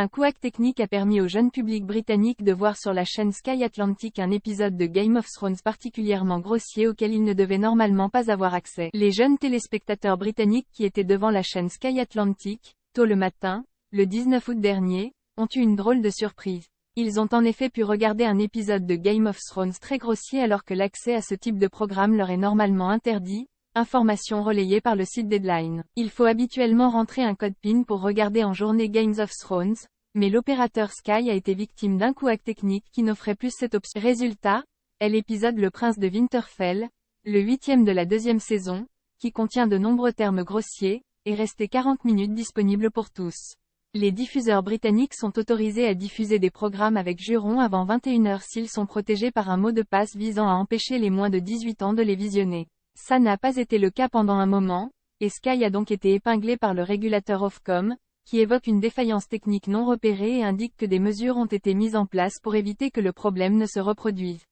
Un couac technique a permis au jeune public britannique de voir sur la chaîne Sky Atlantic un épisode de Game of Thrones particulièrement grossier auquel ils ne devaient normalement pas avoir accès. Les jeunes téléspectateurs britanniques qui étaient devant la chaîne Sky Atlantic, tôt le matin, le 19 août dernier, ont eu une drôle de surprise. Ils ont en effet pu regarder un épisode de Game of Thrones très grossier alors que l'accès à ce type de programme leur est normalement interdit. Information relayée par le site Deadline. Il faut habituellement rentrer un code PIN pour regarder en journée Game of Thrones, mais l'opérateur Sky a été victime d'un couac technique qui n'offrait plus cette option. Résultat, est l'épisode Le Prince de Winterfell, le 8e de la 2e saison, qui contient de nombreux termes grossiers, est resté 40 minutes disponible pour tous. Les diffuseurs britanniques sont autorisés à diffuser des programmes avec juron avant 21 h s'ils sont protégés par un mot de passe visant à empêcher les moins de 18 ans de les visionner. Ça n'a pas été le cas pendant un moment, et Sky a donc été épinglé par le régulateur Ofcom, qui évoque une défaillance technique non repérée et indique que des mesures ont été mises en place pour éviter que le problème ne se reproduise.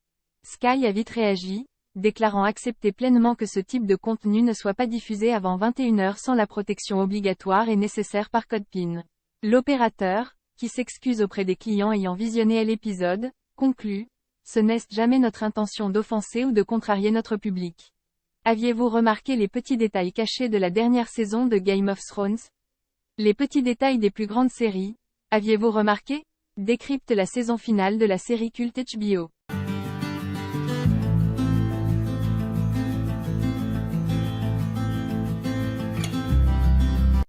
Sky a vite réagi, déclarant accepter pleinement que ce type de contenu ne soit pas diffusé avant 21 h sans la protection obligatoire et nécessaire par code PIN. L'opérateur, qui s'excuse auprès des clients ayant visionné l'épisode, conclut: « Ce n'est jamais notre intention d'offenser ou de contrarier notre public. » Aviez-vous remarqué les petits détails cachés de la dernière saison de Game of Thrones? Les petits détails des plus grandes séries, aviez-vous remarqué? Décrypte la saison finale de la série culte HBO.